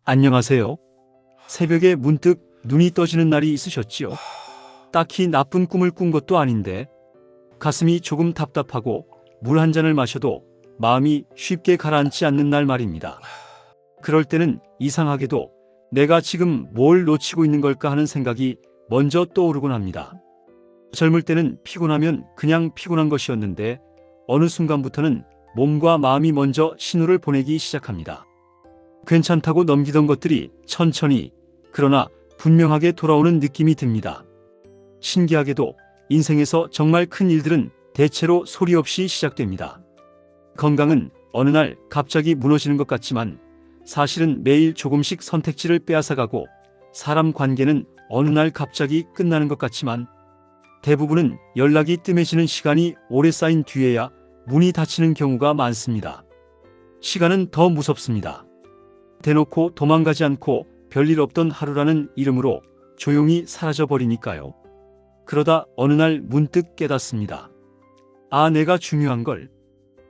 안녕하세요. 새벽에 문득 눈이 떠지는 날이 있으셨지요? 딱히 나쁜 꿈을 꾼 것도 아닌데 가슴이 조금 답답하고 물 한 잔을 마셔도 마음이 쉽게 가라앉지 않는 날 말입니다. 그럴 때는 이상하게도 내가 지금 뭘 놓치고 있는 걸까 하는 생각이 먼저 떠오르곤 합니다. 젊을 때는 피곤하면 그냥 피곤한 것이었는데 어느 순간부터는 몸과 마음이 먼저 신호를 보내기 시작합니다. 괜찮다고 넘기던 것들이 천천히 그러나 분명하게 돌아오는 느낌이 듭니다. 신기하게도 인생에서 정말 큰 일들은 대체로 소리 없이 시작됩니다. 건강은 어느 날 갑자기 무너지는 것 같지만 사실은 매일 조금씩 선택지를 빼앗아가고, 사람 관계는 어느 날 갑자기 끝나는 것 같지만 대부분은 연락이 뜸해지는 시간이 오래 쌓인 뒤에야 문이 닫히는 경우가 많습니다. 시간은 더 무섭습니다. 대놓고 도망가지 않고 별일 없던 하루라는 이름으로 조용히 사라져버리니까요. 그러다 어느 날 문득 깨닫습니다. 아, 내가 중요한 걸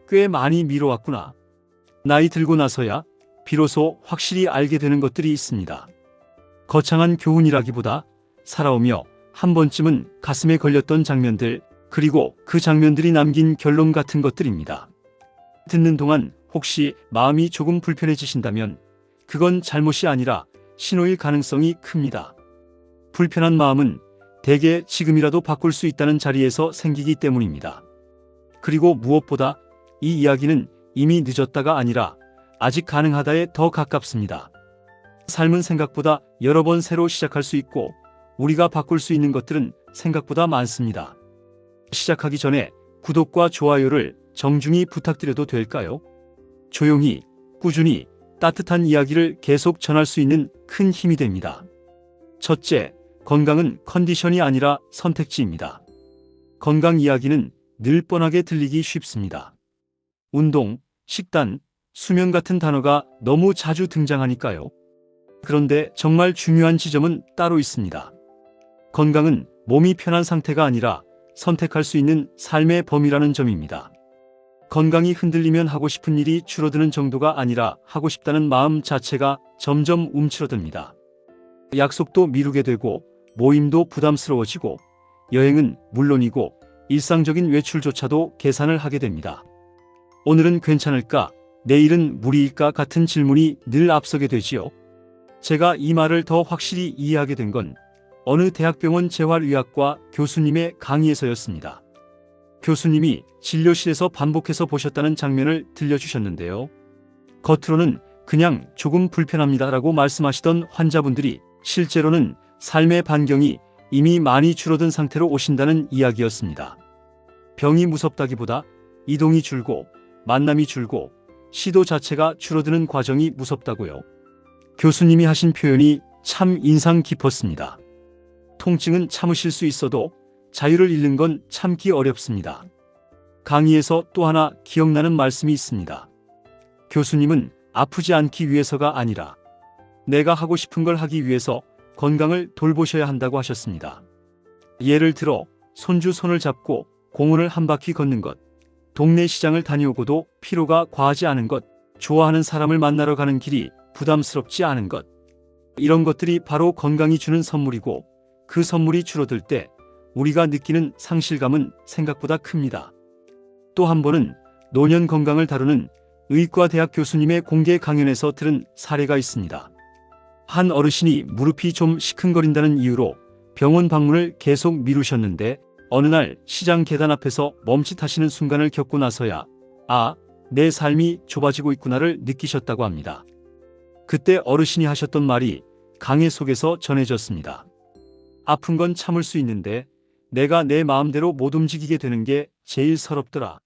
꽤 많이 미뤄왔구나. 나이 들고 나서야 비로소 확실히 알게 되는 것들이 있습니다. 거창한 교훈이라기보다 살아오며 한 번쯤은 가슴에 걸렸던 장면들, 그리고 그 장면들이 남긴 결론 같은 것들입니다. 듣는 동안 혹시 마음이 조금 불편해지신다면 그건 잘못이 아니라 신호일 가능성이 큽니다. 불편한 마음은 대개 지금이라도 바꿀 수 있다는 자리에서 생기기 때문입니다. 그리고 무엇보다 이 이야기는 이미 늦었다가 아니라 아직 가능하다에 더 가깝습니다. 삶은 생각보다 여러 번 새로 시작할 수 있고 우리가 바꿀 수 있는 것들은 생각보다 많습니다. 시작하기 전에 구독과 좋아요를 정중히 부탁드려도 될까요? 조용히, 꾸준히 따뜻한 이야기를 계속 전할 수 있는 큰 힘이 됩니다. 첫째, 건강은 컨디션이 아니라 선택지입니다. 건강 이야기는 늘 뻔하게 들리기 쉽습니다. 운동, 식단, 수면 같은 단어가 너무 자주 등장하니까요. 그런데 정말 중요한 지점은 따로 있습니다. 건강은 몸이 편한 상태가 아니라 선택할 수 있는 삶의 범위라는 점입니다. 건강이 흔들리면 하고 싶은 일이 줄어드는 정도가 아니라 하고 싶다는 마음 자체가 점점 움츠러듭니다. 약속도 미루게 되고 모임도 부담스러워지고 여행은 물론이고 일상적인 외출조차도 계산을 하게 됩니다. 오늘은 괜찮을까? 내일은 무리일까? 같은 질문이 늘 앞서게 되지요. 제가 이 말을 더 확실히 이해하게 된 건 어느 대학병원 재활의학과 교수님의 강의에서였습니다. 교수님이 진료실에서 반복해서 보셨다는 장면을 들려주셨는데요. 겉으로는 그냥 조금 불편합니다라고 말씀하시던 환자분들이 실제로는 삶의 반경이 이미 많이 줄어든 상태로 오신다는 이야기였습니다. 병이 무섭다기보다 이동이 줄고 만남이 줄고 시도 자체가 줄어드는 과정이 무섭다고요. 교수님이 하신 표현이 참 인상 깊었습니다. 통증은 참으실 수 있어도 자유를 잃는 건 참기 어렵습니다. 강의에서 또 하나 기억나는 말씀이 있습니다. 교수님은 아프지 않기 위해서가 아니라 내가 하고 싶은 걸 하기 위해서 건강을 돌보셔야 한다고 하셨습니다. 예를 들어 손주 손을 잡고 공원을 한 바퀴 걷는 것, 동네 시장을 다녀오고도 피로가 과하지 않은 것, 좋아하는 사람을 만나러 가는 길이 부담스럽지 않은 것. 이런 것들이 바로 건강이 주는 선물이고 그 선물이 줄어들 때 우리가 느끼는 상실감은 생각보다 큽니다. 또 한 번은 노년 건강을 다루는 의과대학 교수님의 공개 강연에서 들은 사례가 있습니다. 한 어르신이 무릎이 좀 시큰거린다는 이유로 병원 방문을 계속 미루셨는데 어느 날 시장 계단 앞에서 멈칫하시는 순간을 겪고 나서야 아, 내 삶이 좁아지고 있구나를 느끼셨다고 합니다. 그때 어르신이 하셨던 말이 강의 속에서 전해졌습니다. 아픈 건 참을 수 있는데 내가 내 마음대로 못 움직이게 되는 게 제일 서럽더라.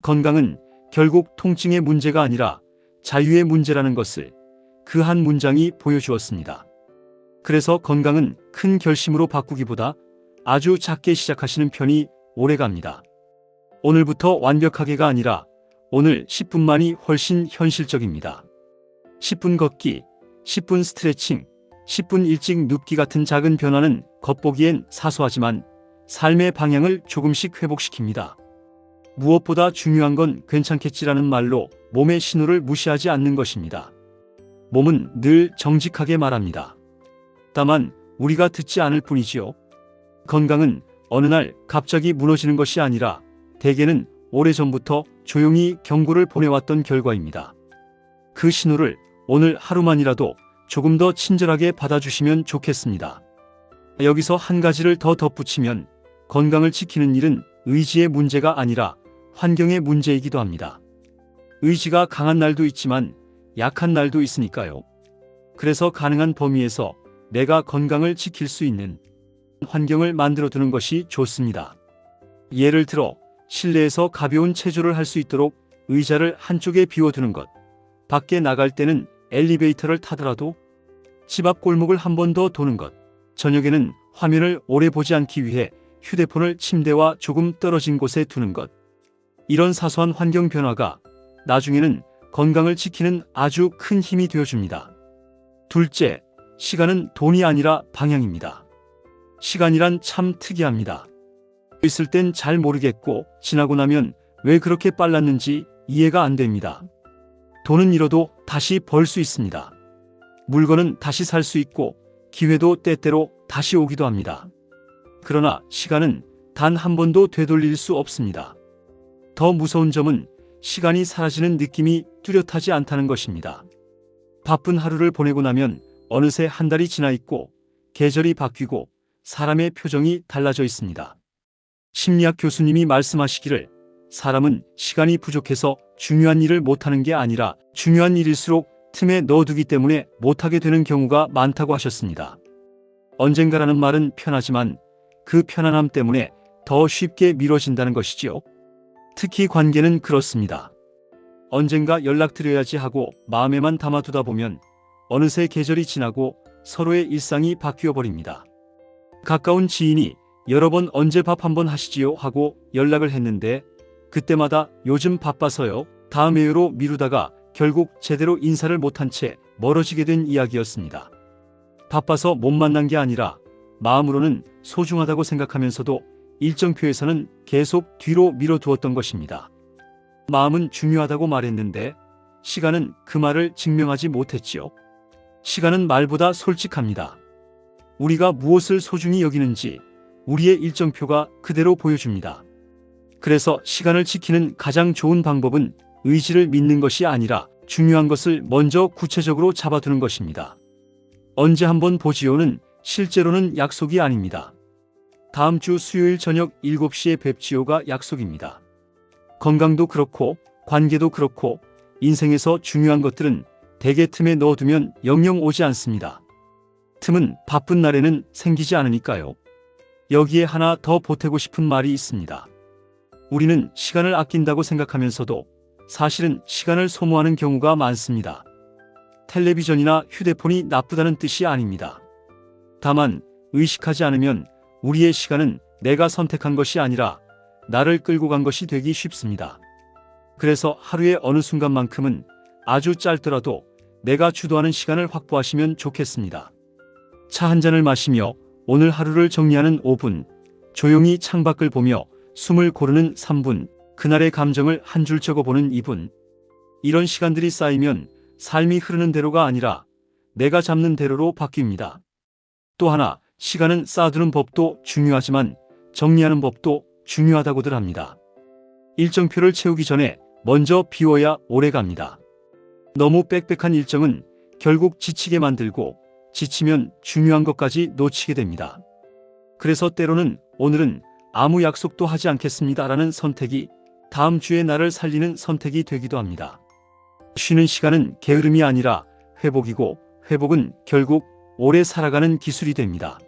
건강은 결국 통증의 문제가 아니라 자유의 문제라는 것을 그 한 문장이 보여주었습니다. 그래서 건강은 큰 결심으로 바꾸기보다 아주 작게 시작하시는 편이 오래갑니다. 오늘부터 완벽하게가 아니라 오늘 10분만이 훨씬 현실적입니다. 10분 걷기, 10분 스트레칭, 10분 일찍 눕기 같은 작은 변화는 겉보기엔 사소하지만 삶의 방향을 조금씩 회복시킵니다. 무엇보다 중요한 건 괜찮겠지라는 말로 몸의 신호를 무시하지 않는 것입니다. 몸은 늘 정직하게 말합니다. 다만 우리가 듣지 않을 뿐이지요. 건강은 어느 날 갑자기 무너지는 것이 아니라 대개는 오래전부터 조용히 경고를 보내왔던 결과입니다. 그 신호를 오늘 하루만이라도 조금 더 친절하게 받아주시면 좋겠습니다. 여기서 한 가지를 더 덧붙이면 건강을 지키는 일은 의지의 문제가 아니라 환경의 문제이기도 합니다. 의지가 강한 날도 있지만 약한 날도 있으니까요. 그래서 가능한 범위에서 내가 건강을 지킬 수 있는 환경을 만들어두는 것이 좋습니다. 예를 들어 실내에서 가벼운 체조를 할 수 있도록 의자를 한쪽에 비워두는 것, 밖에 나갈 때는 엘리베이터를 타더라도 집 앞 골목을 한 번 더 도는 것, 저녁에는 화면을 오래 보지 않기 위해 휴대폰을 침대와 조금 떨어진 곳에 두는 것. 이런 사소한 환경 변화가 나중에는 건강을 지키는 아주 큰 힘이 되어줍니다. 둘째, 시간은 돈이 아니라 방향입니다. 시간이란 참 특이합니다. 있을 땐 잘 모르겠고 지나고 나면 왜 그렇게 빨랐는지 이해가 안 됩니다. 돈은 잃어도 다시 벌 수 있습니다. 물건은 다시 살 수 있고 기회도 때때로 다시 오기도 합니다. 그러나 시간은 단 한 번도 되돌릴 수 없습니다. 더 무서운 점은 시간이 사라지는 느낌이 뚜렷하지 않다는 것입니다. 바쁜 하루를 보내고 나면 어느새 한 달이 지나 있고 계절이 바뀌고 사람의 표정이 달라져 있습니다. 심리학 교수님이 말씀하시기를 사람은 시간이 부족해서 중요한 일을 못하는 게 아니라 중요한 일일수록 틈에 넣어두기 때문에 못하게 되는 경우가 많다고 하셨습니다. 언젠가라는 말은 편하지만 그 편안함 때문에 더 쉽게 미뤄진다는 것이지요. 특히 관계는 그렇습니다. 언젠가 연락드려야지 하고 마음에만 담아두다 보면 어느새 계절이 지나고 서로의 일상이 바뀌어 버립니다. 가까운 지인이 여러 번 언제 밥 한번 하시지요 하고 연락을 했는데 그때마다 요즘 바빠서요 다음에요로 미루다가 결국 제대로 인사를 못한 채 멀어지게 된 이야기였습니다. 바빠서 못 만난 게 아니라 마음으로는 소중하다고 생각하면서도 일정표에서는 계속 뒤로 미뤄두었던 것입니다. 마음은 중요하다고 말했는데 시간은 그 말을 증명하지 못했지요. 시간은 말보다 솔직합니다. 우리가 무엇을 소중히 여기는지 우리의 일정표가 그대로 보여줍니다. 그래서 시간을 지키는 가장 좋은 방법은 의지를 믿는 것이 아니라 중요한 것을 먼저 구체적으로 잡아두는 것입니다. 언제 한번 보지요는 실제로는 약속이 아닙니다. 다음 주 수요일 저녁 7시에 뵙지요가 약속입니다. 건강도 그렇고 관계도 그렇고 인생에서 중요한 것들은 대개 틈에 넣어두면 영영 오지 않습니다. 틈은 바쁜 날에는 생기지 않으니까요. 여기에 하나 더 보태고 싶은 말이 있습니다. 우리는 시간을 아낀다고 생각하면서도 사실은 시간을 소모하는 경우가 많습니다. 텔레비전이나 휴대폰이 나쁘다는 뜻이 아닙니다. 다만 의식하지 않으면 우리의 시간은 내가 선택한 것이 아니라 나를 끌고 간 것이 되기 쉽습니다. 그래서 하루의 어느 순간만큼은 아주 짧더라도 내가 주도하는 시간을 확보하시면 좋겠습니다. 차 한 잔을 마시며 오늘 하루를 정리하는 5분, 조용히 창밖을 보며 숨을 고르는 3분, 그날의 감정을 한 줄 적어보는 2분. 이런 시간들이 쌓이면 삶이 흐르는 대로가 아니라 내가 잡는 대로로 바뀝니다. 또 하나, 시간은 쌓아두는 법도 중요하지만 정리하는 법도 중요하다고들 합니다. 일정표를 채우기 전에 먼저 비워야 오래 갑니다. 너무 빽빽한 일정은 결국 지치게 만들고 지치면 중요한 것까지 놓치게 됩니다. 그래서 때로는 오늘은 아무 약속도 하지 않겠습니다라는 선택이 다음 주에 나를 살리는 선택이 되기도 합니다. 쉬는 시간은 게으름이 아니라 회복이고 회복은 결국 오래 살아가는 기술이 됩니다.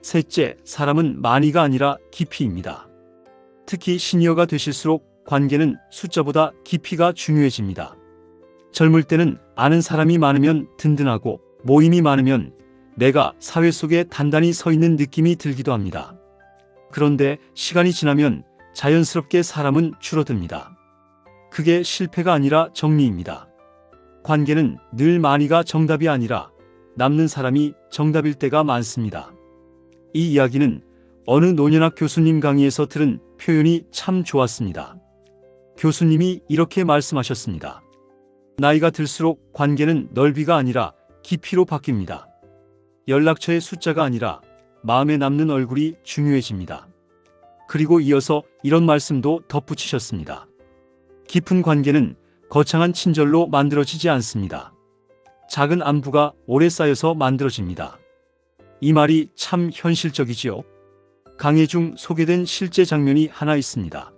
셋째, 사람은 많이가 아니라 깊이입니다. 특히 시니어가 되실수록 관계는 숫자보다 깊이가 중요해집니다. 젊을 때는 아는 사람이 많으면 든든하고 모임이 많으면 내가 사회 속에 단단히 서 있는 느낌이 들기도 합니다. 그런데 시간이 지나면 자연스럽게 사람은 줄어듭니다. 그게 실패가 아니라 정리입니다. 관계는 늘 많이가 정답이 아니라 남는 사람이 정답일 때가 많습니다. 이 이야기는 어느 노년학 교수님 강의에서 들은 표현이 참 좋았습니다. 교수님이 이렇게 말씀하셨습니다. 나이가 들수록 관계는 넓이가 아니라 깊이로 바뀝니다. 연락처의 숫자가 아니라 마음에 남는 얼굴이 중요해집니다. 그리고 이어서 이런 말씀도 덧붙이셨습니다. 깊은 관계는 거창한 친절로 만들어지지 않습니다. 작은 안부가 오래 쌓여서 만들어집니다. 이 말이 참 현실적이지요. 강의 중 소개된 실제 장면이 하나 있습니다.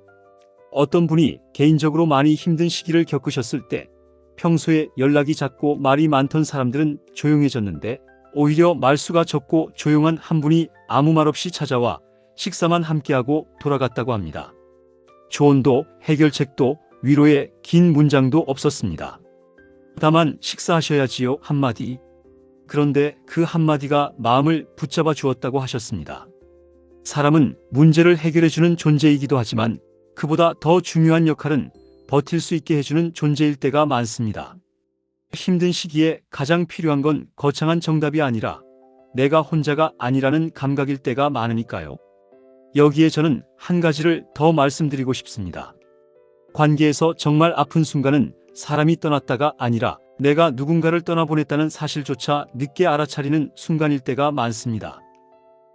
어떤 분이 개인적으로 많이 힘든 시기를 겪으셨을 때 평소에 연락이 잦고 말이 많던 사람들은 조용해졌는데 오히려 말수가 적고 조용한 한 분이 아무 말 없이 찾아와 식사만 함께하고 돌아갔다고 합니다. 조언도 해결책도 위로의 긴 문장도 없었습니다. 다만 식사하셔야지요 한마디. 그런데 그 한마디가 마음을 붙잡아 주었다고 하셨습니다. 사람은 문제를 해결해주는 존재이기도 하지만 그보다 더 중요한 역할은 버틸 수 있게 해주는 존재일 때가 많습니다. 힘든 시기에 가장 필요한 건 거창한 정답이 아니라 내가 혼자가 아니라는 감각일 때가 많으니까요. 여기에 저는 한 가지를 더 말씀드리고 싶습니다. 관계에서 정말 아픈 순간은 사람이 떠났다가 아니라 내가 누군가를 떠나보냈다는 사실조차 늦게 알아차리는 순간일 때가 많습니다.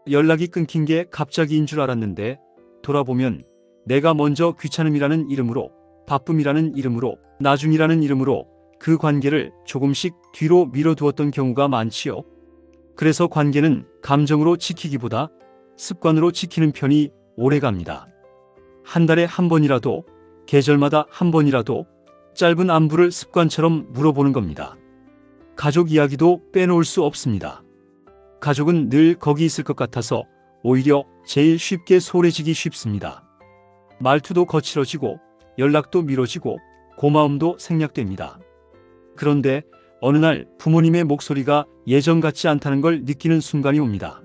연락이 끊긴 게 갑자기인 줄 알았는데 돌아보면 내가 먼저 귀찮음이라는 이름으로, 바쁨이라는 이름으로, 나중이라는 이름으로 그 관계를 조금씩 뒤로 밀어두었던 경우가 많지요. 그래서 관계는 감정으로 지키기보다 습관으로 지키는 편이 오래갑니다. 한 달에 한 번이라도, 계절마다 한 번이라도 짧은 안부를 습관처럼 물어보는 겁니다. 가족 이야기도 빼놓을 수 없습니다. 가족은 늘 거기 있을 것 같아서 오히려 제일 쉽게 소홀해지기 쉽습니다. 말투도 거칠어지고 연락도 미뤄지고 고마움도 생략됩니다. 그런데 어느 날 부모님의 목소리가 예전 같지 않다는 걸 느끼는 순간이 옵니다.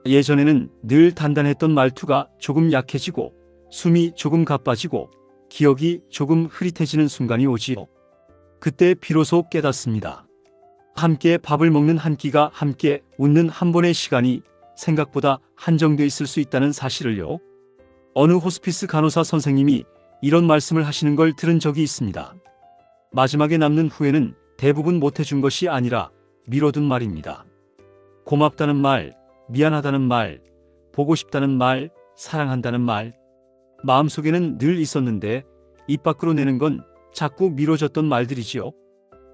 예전에는 늘 단단했던 말투가 조금 약해지고 숨이 조금 가빠지고 기억이 조금 흐릿해지는 순간이 오지요. 그때 비로소 깨닫습니다. 함께 밥을 먹는 한 끼가 함께 웃는 한 번의 시간이 생각보다 한정돼 있을 수 있다는 사실을요. 어느 호스피스 간호사 선생님이 이런 말씀을 하시는 걸 들은 적이 있습니다. 마지막에 남는 후회는 대부분 못해준 것이 아니라 미뤄둔 말입니다. 고맙다는 말, 미안하다는 말, 보고 싶다는 말, 사랑한다는 말. 마음속에는 늘 있었는데 입 밖으로 내는 건 자꾸 미뤄졌던 말들이지요.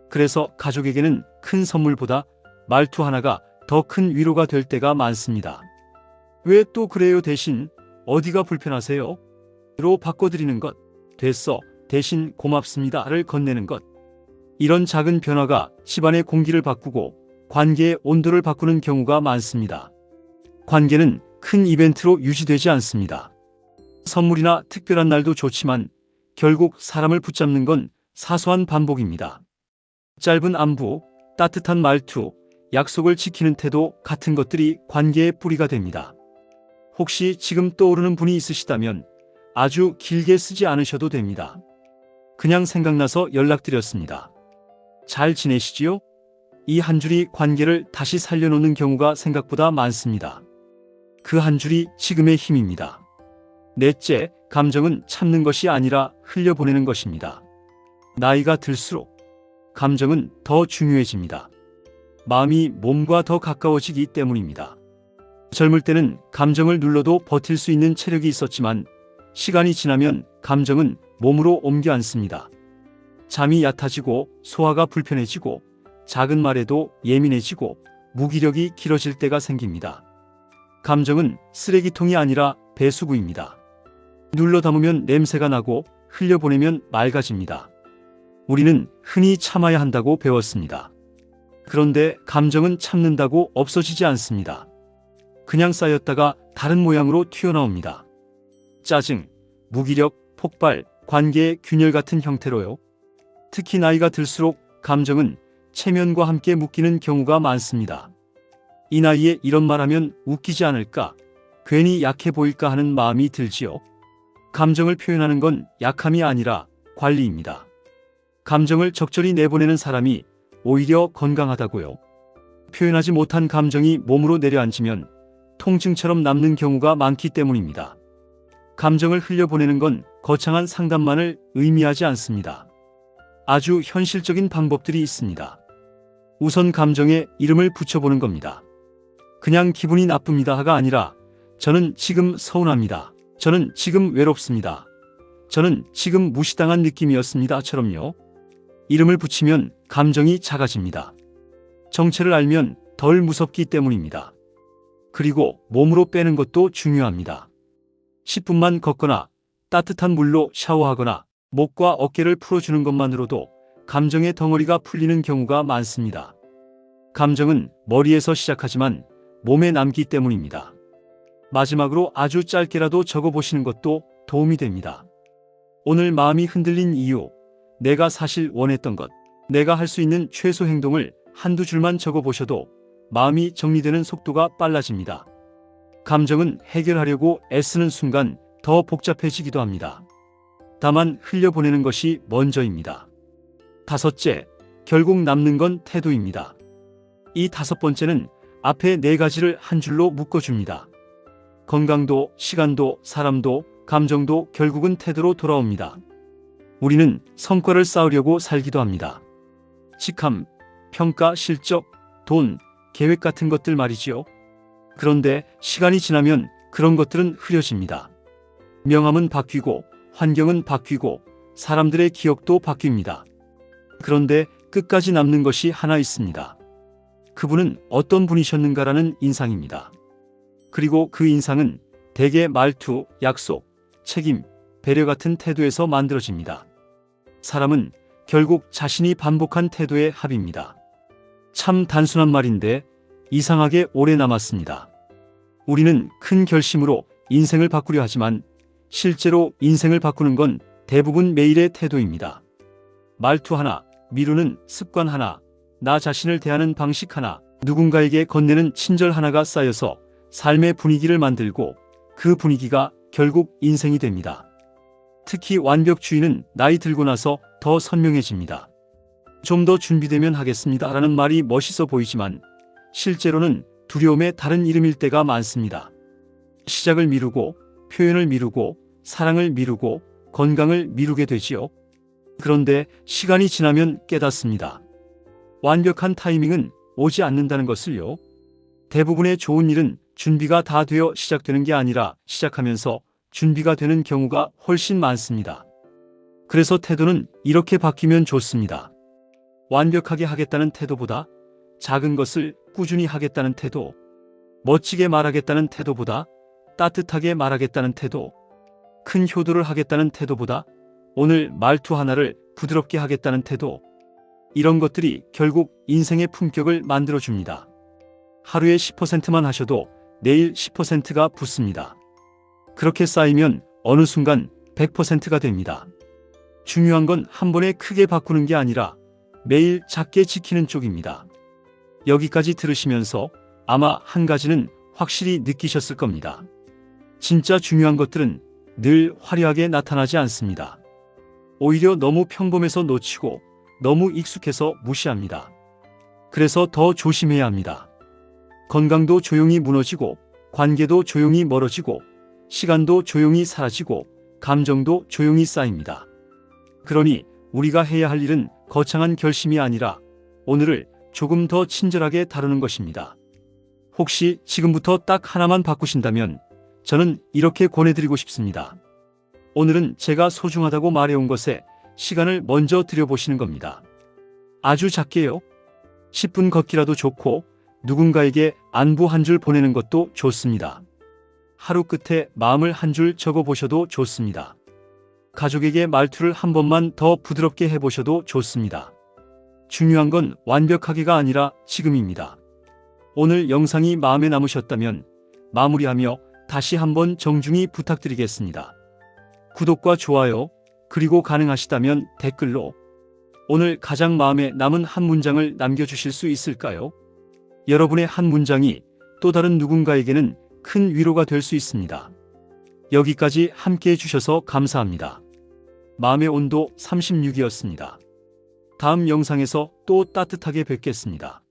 그래서 가족에게는 큰 선물보다 말투 하나가 더 큰 위로가 될 때가 많습니다. 왜 또 그래요 대신 어디가 불편하세요? 로 바꿔드리는 것. 됐어 대신 고맙습니다를 건네는 것. 이런 작은 변화가 집안의 공기를 바꾸고 관계의 온도를 바꾸는 경우가 많습니다. 관계는 큰 이벤트로 유지되지 않습니다. 선물이나 특별한 날도 좋지만 결국 사람을 붙잡는 건 사소한 반복입니다. 짧은 안부, 따뜻한 말투, 약속을 지키는 태도 같은 것들이 관계의 뿌리가 됩니다. 혹시 지금 떠오르는 분이 있으시다면 아주 길게 쓰지 않으셔도 됩니다. 그냥 생각나서 연락드렸습니다. 잘 지내시지요? 이 한 줄이 관계를 다시 살려놓는 경우가 생각보다 많습니다. 그 한 줄이 지금의 힘입니다. 넷째, 감정은 참는 것이 아니라 흘려보내는 것입니다. 나이가 들수록 감정은 더 중요해집니다. 마음이 몸과 더 가까워지기 때문입니다. 젊을 때는 감정을 눌러도 버틸 수 있는 체력이 있었지만 시간이 지나면 감정은 몸으로 옮겨 앉습니다. 잠이 얕아지고 소화가 불편해지고 작은 말에도 예민해지고 무기력이 길어질 때가 생깁니다. 감정은 쓰레기통이 아니라 배수구입니다. 눌러 담으면 냄새가 나고 흘려보내면 맑아집니다. 우리는 흔히 참아야 한다고 배웠습니다. 그런데 감정은 참는다고 없어지지 않습니다. 그냥 쌓였다가 다른 모양으로 튀어나옵니다. 짜증, 무기력, 폭발, 관계의 균열 같은 형태로요. 특히 나이가 들수록 감정은 체면과 함께 묶이는 경우가 많습니다. 이 나이에 이런 말하면 웃기지 않을까, 괜히 약해 보일까 하는 마음이 들지요. 감정을 표현하는 건 약함이 아니라 관리입니다. 감정을 적절히 내보내는 사람이 오히려 건강하다고요. 표현하지 못한 감정이 몸으로 내려앉으면 통증처럼 남는 경우가 많기 때문입니다. 감정을 흘려보내는 건 거창한 상담만을 의미하지 않습니다. 아주 현실적인 방법들이 있습니다. 우선 감정에 이름을 붙여보는 겁니다. 그냥 기분이 나쁩니다가 아니라 저는 지금 서운합니다. 저는 지금 외롭습니다. 저는 지금 무시당한 느낌이었습니다처럼요. 이름을 붙이면 감정이 작아집니다. 정체를 알면 덜 무섭기 때문입니다. 그리고 몸으로 빼는 것도 중요합니다. 10분만 걷거나 따뜻한 물로 샤워하거나 목과 어깨를 풀어주는 것만으로도 감정의 덩어리가 풀리는 경우가 많습니다. 감정은 머리에서 시작하지만 몸에 남기 때문입니다. 마지막으로 아주 짧게라도 적어보시는 것도 도움이 됩니다. 오늘 마음이 흔들린 이유, 내가 사실 원했던 것, 내가 할 수 있는 최소 행동을 한두 줄만 적어보셔도 마음이 정리되는 속도가 빨라집니다. 감정은 해결하려고 애쓰는 순간 더 복잡해지기도 합니다. 다만 흘려보내는 것이 먼저입니다. 다섯째, 결국 남는 건 태도입니다. 이 다섯 번째는 앞에 네 가지를 한 줄로 묶어줍니다. 건강도, 시간도, 사람도, 감정도 결국은 태도로 돌아옵니다. 우리는 성과를 쌓으려고 살기도 합니다. 직함, 평가, 실적, 돈, 계획 같은 것들 말이지요. 그런데 시간이 지나면 그런 것들은 흐려집니다. 명함은 바뀌고 환경은 바뀌고 사람들의 기억도 바뀝니다. 그런데 끝까지 남는 것이 하나 있습니다. 그분은 어떤 분이셨는가라는 인상입니다. 그리고 그 인상은 대개 말투, 약속, 책임, 배려 같은 태도에서 만들어집니다. 사람은 결국 자신이 반복한 태도의 합입니다. 참 단순한 말인데 이상하게 오래 남았습니다. 우리는 큰 결심으로 인생을 바꾸려 하지만 실제로 인생을 바꾸는 건 대부분 매일의 태도입니다. 말투 하나, 미루는 습관 하나, 나 자신을 대하는 방식 하나, 누군가에게 건네는 친절 하나가 쌓여서 삶의 분위기를 만들고 그 분위기가 결국 인생이 됩니다. 특히 완벽주의는 나이 들고 나서 더 선명해집니다. 좀 더 준비되면 하겠습니다 라는 말이 멋있어 보이지만 실제로는 두려움의 다른 이름일 때가 많습니다. 시작을 미루고 표현을 미루고 사랑을 미루고 건강을 미루게 되지요. 그런데 시간이 지나면 깨닫습니다. 완벽한 타이밍은 오지 않는다는 것을요. 대부분의 좋은 일은 준비가 다 되어 시작되는 게 아니라 시작하면서 준비가 되는 경우가 훨씬 많습니다. 그래서 태도는 이렇게 바뀌면 좋습니다. 완벽하게 하겠다는 태도보다 작은 것을 꾸준히 하겠다는 태도, 멋지게 말하겠다는 태도보다 따뜻하게 말하겠다는 태도, 큰 효도를 하겠다는 태도보다 오늘 말투 하나를 부드럽게 하겠다는 태도, 이런 것들이 결국 인생의 품격을 만들어줍니다. 하루에 10%만 하셔도 내일 10%가 붙습니다. 그렇게 쌓이면 어느 순간 100%가 됩니다. 중요한 건 한 번에 크게 바꾸는 게 아니라 매일 작게 지키는 쪽입니다. 여기까지 들으시면서 아마 한 가지는 확실히 느끼셨을 겁니다. 진짜 중요한 것들은 늘 화려하게 나타나지 않습니다. 오히려 너무 평범해서 놓치고 너무 익숙해서 무시합니다. 그래서 더 조심해야 합니다. 건강도 조용히 무너지고 관계도 조용히 멀어지고 시간도 조용히 사라지고 감정도 조용히 쌓입니다. 그러니 우리가 해야 할 일은 거창한 결심이 아니라 오늘을 조금 더 친절하게 다루는 것입니다. 혹시 지금부터 딱 하나만 바꾸신다면 저는 이렇게 권해드리고 싶습니다. 오늘은 제가 소중하다고 말해온 것에 시간을 먼저 들여보시는 겁니다. 아주 작게요. 10분 걷기라도 좋고 누군가에게 안부 한 줄 보내는 것도 좋습니다. 하루 끝에 마음을 한 줄 적어보셔도 좋습니다. 가족에게 말투를 한 번만 더 부드럽게 해보셔도 좋습니다. 중요한 건 완벽하게가 아니라 지금입니다. 오늘 영상이 마음에 남으셨다면 마무리하며 다시 한번 정중히 부탁드리겠습니다. 구독과 좋아요, 그리고 가능하시다면 댓글로 오늘 가장 마음에 남은 한 문장을 남겨주실 수 있을까요? 여러분의 한 문장이 또 다른 누군가에게는 큰 위로가 될 수 있습니다. 여기까지 함께 해주셔서 감사합니다. 마음의 온도 36이었습니다. 다음 영상에서 또 따뜻하게 뵙겠습니다.